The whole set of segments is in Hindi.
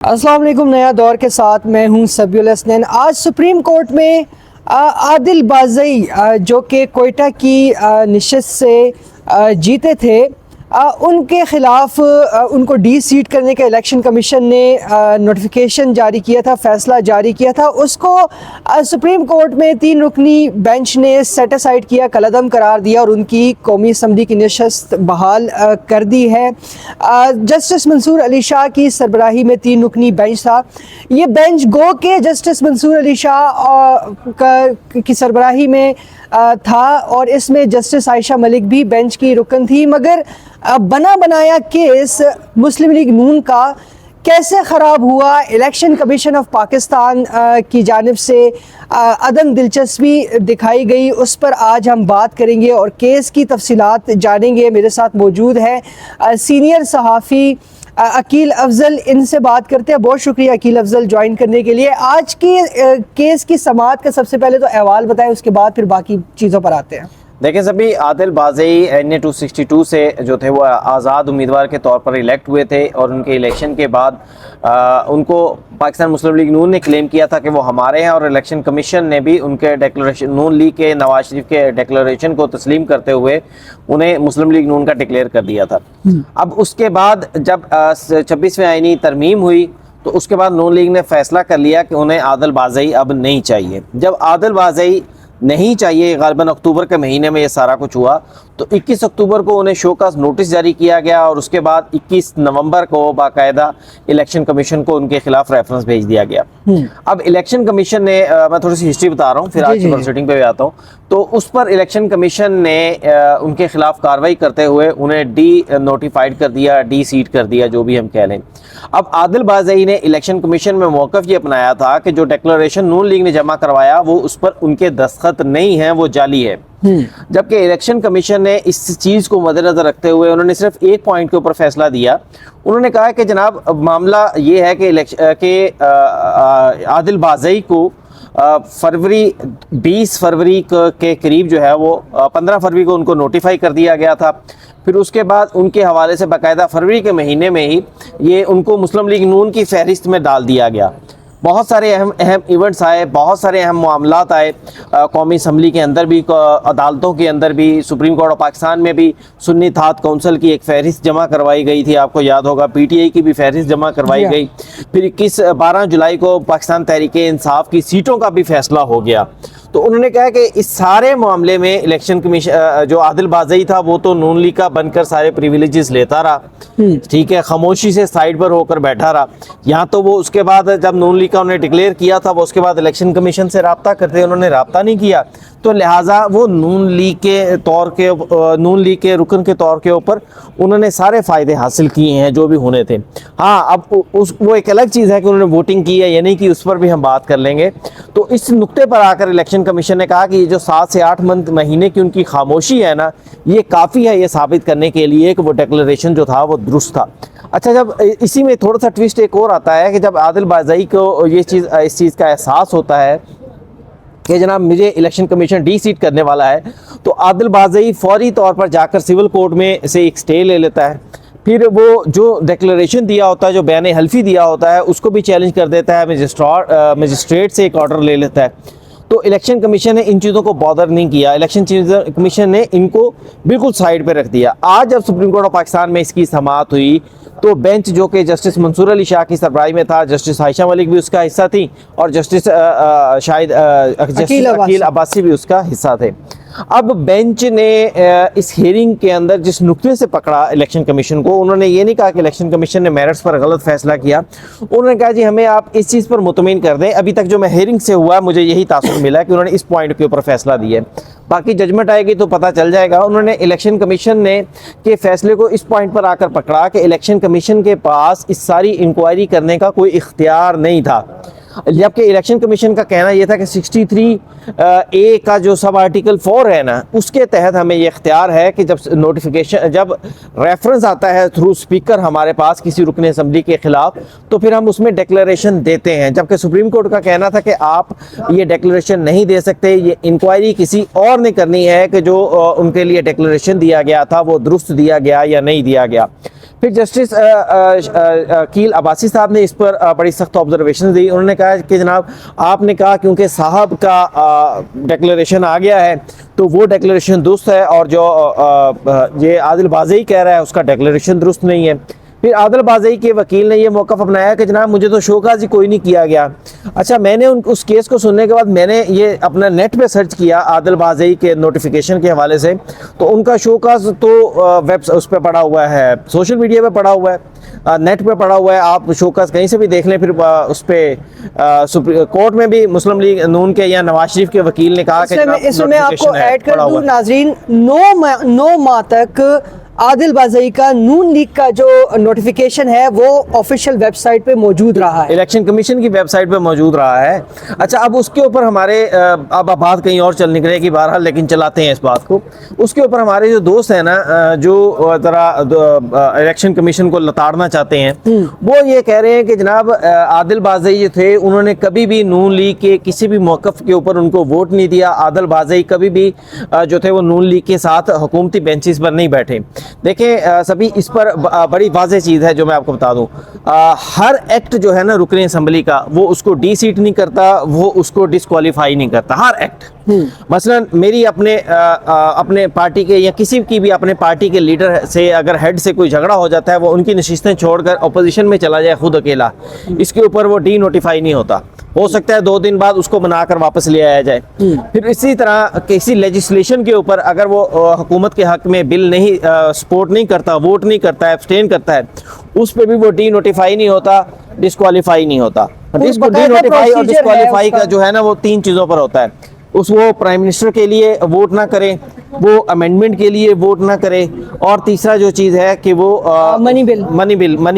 अस्सलाम वालेकुम। नया दौर के साथ मैं हूं सबियुल हसनैन। आज सुप्रीम कोर्ट में आदिल बाज़ई जो कि कोयटा की नशिस्त से जीते थे, उनके ख़िलाफ़ उनको डी सीट करने का इलेक्शन कमीशन ने नोटिफिकेशन जारी किया था, फ़ैसला जारी किया था। उसको सुप्रीम कोर्ट में 3 रुकनी बेंच ने सेट असाइड किया, कलअदम करार दिया और उनकी कौमी असम्बली की नशिस्त बहाल कर दी है। जस्टिस मंसूर अली शाह की सरबराही में 3 रुकनी बेंच था। ये बेंच गो के जस्टिस मंसूर अली शाह की सरबराही में था और इसमें जस्टिस आयशा मलिक भी बेंच की रुकन थी। मगर बना बनाया केस मुस्लिम लीग नून का कैसे ख़राब हुआ, इलेक्शन कमीशन ऑफ पाकिस्तान की जानिब से अदम दिलचस्पी दिखाई गई, उस पर आज हम बात करेंगे और केस की तफसीलात जानेंगे। मेरे साथ मौजूद है सीनियर सहाफ़ी अकील अफजल, इनसे बात करते हैं। बहुत शुक्रिया अकील अफजल ज्वाइन करने के लिए। आज की केस की समाअत का सबसे पहले तो अहवाल बताएं, उसके बाद फिर बाकी चीज़ों पर आते हैं। देखिए सभी, आदिल बाज़ई NA 262 से जो थे वो आज़ाद उम्मीदवार के तौर पर इलेक्ट हुए थे और उनके इलेक्शन के बाद उनको पाकिस्तान मुस्लिम लीग नून ने क्लेम किया था कि वो हमारे हैं और इलेक्शन कमीशन ने भी उनके डिक्लेरेशन, नून लीग के नवाज शरीफ के डिक्लेरेशन को तस्लीम करते हुए उन्हें मुस्लिम लीग नून का डिक्लेयर कर दिया था। अब उसके बाद जब 26वीं आईनी तरमीम हुई तो उसके बाद नून लीग ने फैसला कर लिया कि उन्हें आदिल बाज़ई अब नहीं चाहिए। जब आदिल बाज़ई नहीं चाहिए, गालिबन अक्टूबर के महीने में ये सारा कुछ हुआ, तो 21 अक्टूबर को उन्हें शोकॉज नोटिस जारी किया गया और उसके बाद 21 नवंबर को बाकायदा इलेक्शन कमीशन को उनके खिलाफ रेफरेंस भेज दिया गया। अब इलेक्शन कमीशन ने, मैं थोड़ी सी हिस्ट्री बता रहा हूँ फिर आज की प्रोसीडिंग पे भी आता हूँ, तो उस पर इलेक्शन कमीशन ने उनके खिलाफ कार्रवाई करते हुए उन्हें डी नोटिफाइड कर दिया, डी सीट कर दिया, जो भी हम कह लें। अब आदिल बाज़ई ने इलेक्शन कमीशन में मौक़िफ़ ये अपनाया था कि जो डिक्लेरेशन नून लीग ने जमा करवाया वो उस पर उनके दस्तखत नहीं है, वो जाली है। जबकि इलेक्शन कमीशन ने इस चीज़ को मद्देनज़र रखते हुए उन्होंने सिर्फ एक पॉइंट के ऊपर फैसला दिया। उन्होंने कहा कि जनाब मामला ये है कि आदिल बाज़ई को फरवरी 20 फरवरी के करीब जो है वो 15 फरवरी को उनको नोटिफाई कर दिया गया था। फिर उसके बाद उनके हवाले से बाकायदा फरवरी के महीने में ही ये उनको मुस्लिम लीग नून की फहरिस्त में डाल दिया गया। बहुत सारे अहम इवेंट्स आए, बहुत सारे अहम मामलात आए, कौमी असम्बली के अंदर भी, अदालतों के अंदर भी, सुप्रीम कोर्ट ऑफ पाकिस्तान में भी सुन्नी इत्तेहाद कौंसिल की एक फहरिस्त जमा करवाई गई थी, आपको याद होगा। PTI की भी फहरिस्त जमा करवाई गई। फिर 12 जुलाई को पाकिस्तान तहरीक-ए-इंसाफ की सीटों का भी फैसला हो गया। तो उन्होंने कहा कि इस सारे मामले में इलेक्शन कमीशन, जो आदिल बाज़ई था वो तो नून लीग का बनकर सारे प्रिविलेजेस लेता रहा, ठीक है, खामोशी से साइड पर होकर बैठा रहा। यहाँ तो वो उसके बाद जब नून लीग का उन्हें डिक्लेयर किया था वो उसके बाद इलेक्शन कमीशन से रब्ता करते, उन्होंने रब्ता नहीं किया, तो लिहाजा वो नून लीग के रुकन के तौर के ऊपर उन्होंने सारे फ़ायदे हासिल किए हैं जो भी होने थे। हाँ, अब वो एक अलग चीज़ है कि उन्होंने वोटिंग की है या नहीं की, उस पर भी हम बात कर लेंगे। तो इस नुक्ते पर आकर इलेक्शन कमीशन ने कहा कि ये जो 7 से 8 महीने की उनकी खामोशी है ना, ये काफ़ी है ये साबित करने के लिए कि वो डिक्लेरेशन जो था वो दुरुस्त था। अच्छा, जब इसी में थोड़ा सा ट्विस्ट एक और आता है कि जब आदिल बाज़ई को इस चीज़ का एहसास होता है कि जनाब मुझे इलेक्शन कमीशन डी सीट करने वाला है, तो आदिल बाज़ई फौरी तौर पर जाकर सिविल कोर्ट में से एक स्टे ले लेता है। फिर वो जो डिक्लेरेशन दिया होता है, जो बयान हल्फी दिया होता है, उसको भी चैलेंज कर देता है, मजिस्ट्रेट से एक ऑर्डर ले लेता है। तो इलेक्शन कमीशन ने इन चीज़ों को बॉदर नहीं किया, इलेक्शन कमीशन ने इनको बिल्कुल साइड पे रख दिया। आज जब सुप्रीम कोर्ट ऑफ पाकिस्तान में इसकी समाअत हुई तो बेंच जो कि जस्टिस मंसूर अली शाह की सरबराही में था, जस्टिस आयशा मलिक भी उसका हिस्सा थी और जस्टिस अकील अब्बासी भी उसका हिस्सा थे। अब बेंच ने इस हेयरिंग के अंदर जिस नुक्ते से पकड़ा इलेक्शन कमीशन को, उन्होंने ये नहीं कहा कि इलेक्शन कमीशन ने मेरिट्स पर गलत फैसला किया। उन्होंने कहा जी हमें आप इस चीज़ पर मुतमईन कर दें, अभी तक जो मैं हेयरिंग से हुआ मुझे यही तासुर मिला कि उन्होंने इस पॉइंट के ऊपर फैसला दिया, बाकी जजमेंट आएगी तो पता चल जाएगा। उन्होंने इलेक्शन कमीशन ने के फैसले को इस पॉइंट पर आकर पकड़ा कि इलेक्शन कमीशन के पास इस सारी इंक्वायरी करने का कोई इख्तियार नहीं था। जबकि इलेक्शन कमीशन का कहना यह था कि 63 ए का जो सब आर्टिकल 4 है ना, उसके तहत हमें ये इख्तियार है कि जब नोटिफिकेशन, जब रेफरेंस आता है थ्रू स्पीकर हमारे पास किसी रुकन असम्बली के खिलाफ, तो फिर हम उसमें डिक्लेरेशन देते हैं। जबकि सुप्रीम कोर्ट का कहना था कि आप ये डिक्लेरेशन नहीं दे सकते, ये इंक्वायरी किसी और ने करनी है कि जो उनके लिए डिक्लेरेशन दिया गया था वो दुरुस्त दिया गया या नहीं दिया गया। फिर जस्टिस अकील अब्बासी साहब ने इस पर बड़ी सख्त ऑब्जर्वेशन दी। उन्होंने कहा कि जनाब आपने कहा क्योंकि साहब का डिक्लेरेशन आ गया है तो वो डिक्लेरेशन दुरुस्त है, और जो ये आदिल बाज़ई कह रहा है उसका डिक्लेरेशन दुरुस्त नहीं है। फिर आदिल बाज़ई के वकील ने ये मौक़िफ़ अपनाया कि जनाब मुझे तो शोकाज़ ही कोई नहीं किया गया। अच्छा, मैंने उस केस को सुनने के बाद मैंने ये अपना नेट पे सर्च किया आदिल बाज़ई के नोटिफिकेशन के हवाले से, तो उनका शोकाज़ तो वेब उस पर पड़ा हुआ है, सोशल मीडिया पे पड़ा हुआ है, नेट पे पड़ा हुआ है, आप शोकाज़ कहीं से भी देख लें। फिर उस पर कोर्ट में भी मुस्लिम लीग नून के या नवाज शरीफ के वकील ने कहा कि इसमें आपको ऐड कर दूं नाजरीन, 9 माह तक आदिल बाज़ई का नून लीग का जो नोटिफिकेशन है वो ऑफिशियल वेबसाइट पे मौजूद रहा है, इलेक्शन कमीशन की वेबसाइट पे मौजूद रहा है। अच्छा, अब उसके ऊपर हमारे अब बात कहीं और चल निकलेगी बहरहाल, लेकिन चलाते हैं इस बात को। उसके ऊपर हमारे जो दोस्त हैं ना, जो ज़रा इलेक्शन कमीशन को लताड़ना चाहते हैं, वो ये कह रहे हैं कि जनाब आदिल बाज़ई जो थे उन्होंने कभी भी नून लीग के किसी भी मौक़िफ़ के ऊपर उनको वोट नहीं दिया। आदिल बाज़ई कभी भी जो थे वो नून लीग के साथ हुकूमती बेंचेस पर नहीं बैठे। देखें सभी, इस पर बड़ी वाज़ेह चीज़ है जो मैं आपको बता दूं, हर एक्ट जो है ना रुकने असम्बली का, वो उसको डी सीट नहीं करता, वो उसको डिस्क्वालीफाई नहीं करता, हर एक्ट। मसलन मेरी अपने पार्टी के या किसी की भी अपने पार्टी के लीडर से अगर हेड से कोई झगड़ा हो जाता है, वो उनकी नशिस्तें छोड़कर अपोजिशन में चला जाए खुद अकेला, इसके ऊपर वो डी नोटिफाई नहीं होता। हो सकता है 2 दिन बाद उसको बनाकर वापस ले आया जाए। फिर इसी तरह किसी लेजिस्लेशन के ऊपर अगर वो हुकूमत के हक में बिल नहीं सपोर्ट नहीं करता, वोट नहीं करता है, एब्सटेन करता है, उस पर भी वो डी नोटिफाई नहीं होता, डिस्क्वालीफाई नहीं होता। इसको डी नोटिफाई और डिस्क्वालीफाई का जो है ना वो 3 चीज़ों पर होता है। वो प्राइम मिनिस्टर के लिए वोट ना करें, वो अमेंडमेंट के लिए वोट ना करे, और तीसरा जो चीज़ है कि वो मनी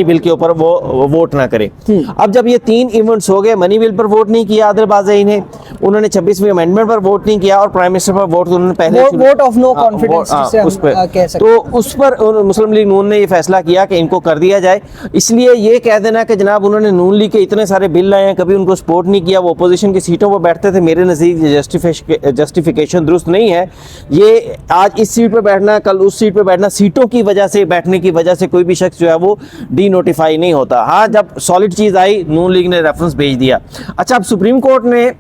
बिल के ऊपर वो वोट ना करे। अब जब ये 3 इवेंट्स हो गए, मनी बिल पर वोट नहीं किया आदिल बाज़ई ने, उन्होंने 26वीं अमेंडमेंट पर वोट नहीं किया, और प्राइम मिनिस्टर पर वोट उन्होंने पहले वोट ऑफ नो कॉन्फिडेंस उस पर, तो उस पर मुस्लिम लीग नून ने ये फैसला किया कि इनको कर दिया जाए। इसलिए ये कह देना कि जनाब उन्होंने नून लीग के इतने सारे बिल लाए हैं, कभी उनको सपोर्ट नहीं किया, वो अपोजिशन की सीटों पर बैठते थे, मेरे नज़दीक जस्टिफिकेशन दुरुस्त नहीं है। ये आज इस सीट पर बैठना, कल उस सीट पर बैठना, सीटों की वजह से, बैठने की वजह से कोई भी शख्स जो है वो डी नोटिफाई नहीं होता। हाँ, जब सॉलिड चीज़ आई नून लीग ने रेफरेंस भेज दिया। अच्छा, अब सुप्रीम कोर्ट ने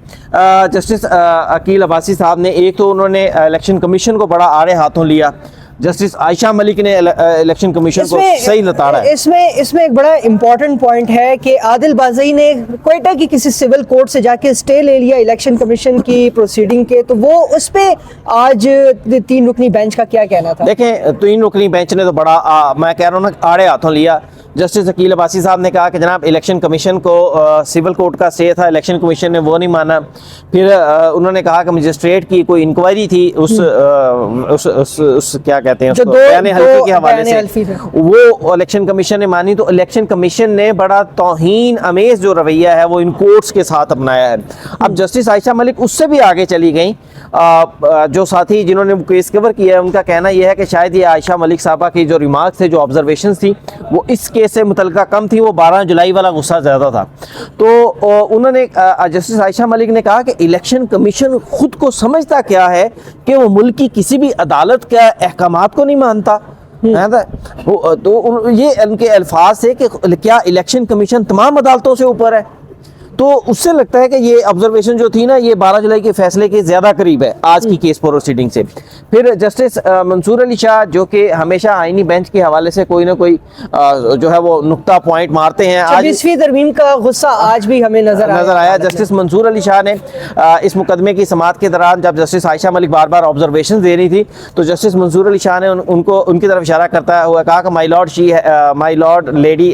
जस्टिस अकील अब्बासी साहब ने, एक तो उन्होंने इलेक्शन कमीशन को बड़ा आड़े हाथों लिया, जस्टिस आयशा मलिक ने इलेक्शन कमीशन को सही लताड़ा है। इसमें एक बड़ा इंपॉर्टेंट पॉइंट है कि आदिल बाज़ई ने क्वेटा की किसी सिविल कोर्ट से जाके स्टे ले लिया इलेक्शन कमीशन की प्रोसीडिंग के, तो वो उस पे आज 3 रुकनी बेंच का क्या कहना था? देखें, 3 रुकनी बेंच ने तो बड़ा मैं कह रहा हूँ ना आड़े हाथों लिया। जस्टिस अकील अब्बासी साहब ने कहा कि जनाब इलेक्शन कमीशन को सिविल कोर्ट का स्टे था, इलेक्शन कमीशन ने वो नहीं माना। फिर उन्होंने कहा कि मजिस्ट्रेट की कोई इंक्वायरी थी उस क्या कहते हैं उसको, बयान हल्फी के हवाले से, वो इलेक्शन कमीशन ने मानी। तो इलेक्शन कमीशन ने बड़ा तौहीन अमेज जो रवैया है वो इन कोर्ट्स के साथ अपनाया है। अब जस्टिस आयशा मलिक उससे भी आगे चली गई। जो साथी जिन्होंने केस कवर किया है उनका कहना यह है कि शायद ये आयशा मलिक साहबा की जो रिमार्क्स थे, जो ऑब्जर्वेशन थी, वो इस केस से मुतल्लिका कम थी, वो 12 जुलाई वाला गुस्सा ज़्यादा था। तो उन्होंने जस्टिस आयशा मलिक ने कहा कि इलेक्शन कमीशन खुद को समझता क्या है कि वो मुल्क की किसी भी अदालत के अहकामात को नहीं मानता है। तो ये उनके अल्फाज से कि क्या इलेक्शन कमीशन तमाम अदालतों से ऊपर है। तो उससे लगता है कि ये ऑब्जर्वेशन जो थी ना, ये 12 जुलाई के फैसले के ज़्यादा करीब है आज की केस प्रोसीडिंग से। फिर जस्टिस मंसूर अली शाह, जो कि हमेशा आईनी बेंच के हवाले से कोई ना कोई जो है वो नुक्ता पॉइंट मारते हैं, आज 26वीं तरमीम का गुस्सा आज भी हमें नजर आया। जस्टिस मंसूर अली शाह ने इस मुकदमे की समाअत के दौरान जब जस्टिस आयशा मलिक बार बार ऑब्जर्वेशन दे रही थी, तो जस्टिस मंसूर अली शाह ने उनकी तरफ इशारा करता हुआ कहा कि my lord lady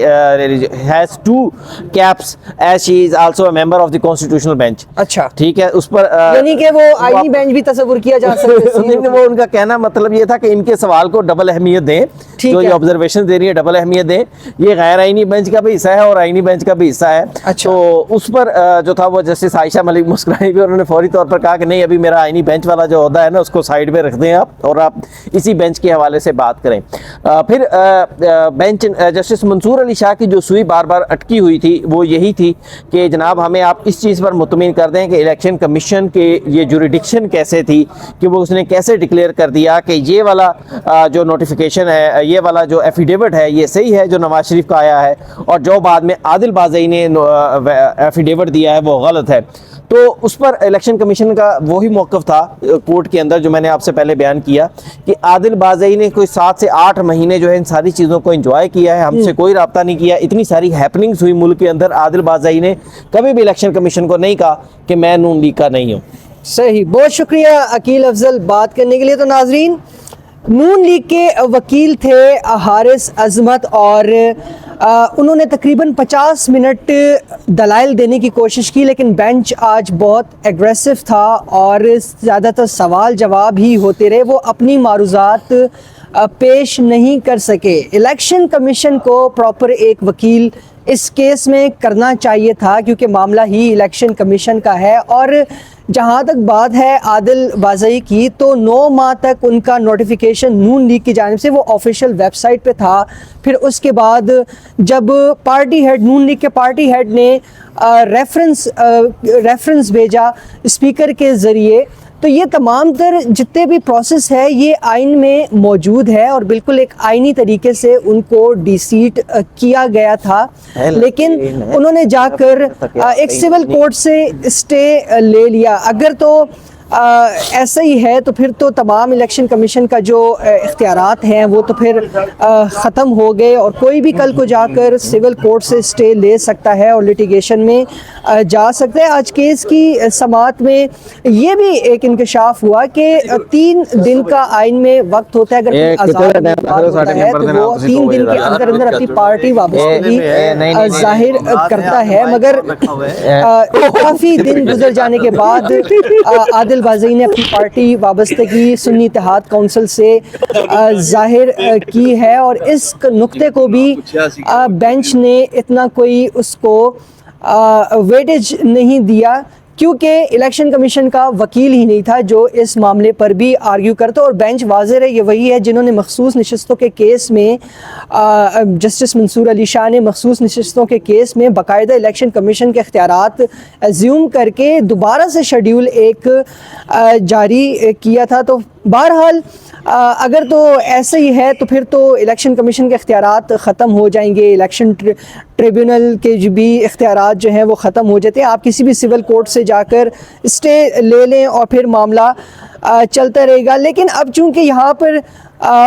has 2 caps as she is also a member of the constitutional bench. अच्छा, ठीक है, उस पर यानी कि वो आईनी बेंच भी तस्वुर किया जा सकता है। वो उनका कहना मतलब ये था कि इनके सवाल को डबल अहमियत दें, ठीक जो है। ये ऑब्जर्वेशन दे रही है डबल अहमियत दें, ये गैर आईनी बेंच का भी हिस्सा है और आईनी बेंच का भी हिस्सा है। अच्छा। तो उस पर जो था वो जस्टिस आयशा मलिक मुस्कुराई भी, उन्होंने फौरी तौर पर कहा कि नहीं, अभी मेरा आईनी बेंच वाला जो होता है ना उसको साइड में रख दें आप, और आप इसी बेंच के हवाले से बात करें। फिर बेंच जस्टिस मंसूर अली शाह की जो सुई बार बार अटकी हुई थी वो यही थी कि जनाब हमें आप इस चीज़ पर मुतमिन कर दें कि इलेक्शन कमीशन के ये जुरिडिक्शन कैसे थी, कि वो उसने कैसे डिक्लेयर कर दिया कि ये वाला जो नोटिफिकेशन है, ये वाला जो एफिडेविट है ये सही है जो नवाज शरीफ का आया है, और जो बाद में आदिल बाज़ई ने एफिडेविट दिया है वो गलत है। तो उस पर इलेक्शन कमीशन का वही मौक़िफ़ था कोर्ट के अंदर जो मैंने आपसे पहले बयान किया कि आदिल बाज़ई ने कोई 7 से 8 महीने जो है इन सारी चीज़ों को एंजॉय किया है, हमसे कोई रब्ता नहीं किया। इतनी सारी हैपनिंग्स हुई मुल्क के अंदर, आदिल बाज़ई ने कभी भी इलेक्शन कमीशन को नहीं कहा कि मैं नून लीग का नहीं हूँ। सही, बहुत शुक्रिया अकील अफजल बात करने के लिए। तो नाजरीन, नून लीग के वकील थे हारिस अजमत, और उन्होंने तकरीबन 50 मिनट दलाइल देने की कोशिश की, लेकिन बेंच आज बहुत एग्रेसिव था और ज़्यादातर सवाल जवाब ही होते रहे। वो अपनी मारूज़ात पेश नहीं कर सके। इलेक्शन कमीशन को प्रॉपर एक वकील इस केस में करना चाहिए था, क्योंकि मामला ही इलेक्शन कमीशन का है। और जहाँ तक बात है आदिल बाज़ई की, तो 9 माह तक उनका नोटिफिकेशन नून लीग की जानिब से वो ऑफिशियल वेबसाइट पे था। फिर उसके बाद जब पार्टी हेड, नून लीग के पार्टी हेड ने रेफरेंस भेजा स्पीकर के ज़रिए, तो ये तमाम तर जितने भी प्रोसेस है ये आइन में मौजूद है और बिल्कुल एक आइनी तरीके से उनको डिसीट किया गया था। लेकिन उन्होंने जाकर एक सिविल कोर्ट से स्टे ले लिया। अगर तो ऐसा ही है तो फिर तो तमाम इलेक्शन कमीशन का जो इख्तियारात हैं वो तो फिर ख़त्म हो गए, और कोई भी कल को जाकर सिविल कोर्ट से स्टे ले सकता है और लिटिगेशन में जा सकता है। आज केस की समाअत में ये भी एक इंकशाफ हुआ कि 3 दिन का आइन में वक्त होता है। अगर आज़ाद होता है तो वो 3 दिन के अंदर अंदर अपनी पार्टी वाबस्तगी जाहिर करता है, मगर काफ़ी दिन गुजर जाने के बाद आदिल बाज़ई ने अपनी पार्टी वाबस्तगी सुन्नी इत्तेहाद काउंसिल से जाहिर की है, और इस नुक्ते को भी बेंच ने इतना कोई उसको वेटेज नहीं दिया, क्योंकि इलेक्शन कमीशन का वकील ही नहीं था जो इस मामले पर भी आर्ग्यू करता। और बेंच वाज़ेह है, ये वही है जिन्होंने मखसूस नशस्तों के केस में जस्टिस मंसूर अली शाह ने मखसूस नशस्तों के केस में बाकायदा इलेक्शन कमीशन के इख्तियारात एज्यूम करके दोबारा से शेड्यूल एक जारी किया था। तो बहरहाल अगर तो ऐसे ही है तो फिर तो इलेक्शन कमीशन के इख्तियारात ख़त्म हो जाएंगे, इलेक्शन ट्रिब्यूनल के जो भी इख्तियारात जो हैं वो ख़त्म हो जाते हैं। आप किसी भी सिविल कोर्ट से जाकर स्टे ले लें और फिर मामला चलता रहेगा। लेकिन अब चूँकि यहाँ पर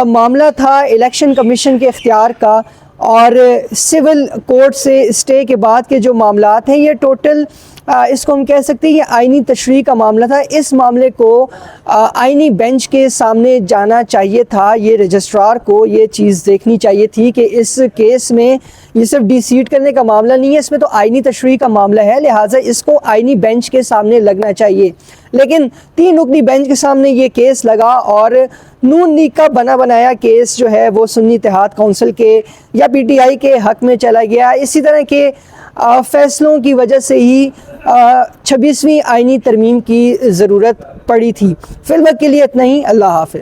मामला था इलेक्शन कमीशन के इख्तियार का और सिविल कोर्ट से स्टे के बाद के जो मामलात हैं ये टोटल इसको हम कह सकते हैं ये आइनी तशरीह का मामला था। इस मामले को आइनी बेंच के सामने जाना चाहिए था। ये रजिस्ट्रार को ये चीज़ देखनी चाहिए थी कि इस केस में ये सिर्फ डिसीट करने का मामला नहीं है, इसमें तो आइनी तशरीह का मामला है, लिहाजा इसको आइनी बेंच के सामने लगना चाहिए। लेकिन 3 रुकनी बेंच के सामने ये केस लगा और नून लीग का बना बनाया केस जो है वो सुन्नी इत्तेहाद काउंसिल के या PTI के हक़ में चला गया। इसी तरह के फ़ैसलों की वजह से ही 26वीं आइनी तरमीम की ज़रूरत पड़ी थी। फिलहाल के लिए इतना ही। अल्लाह हाफ़िज़।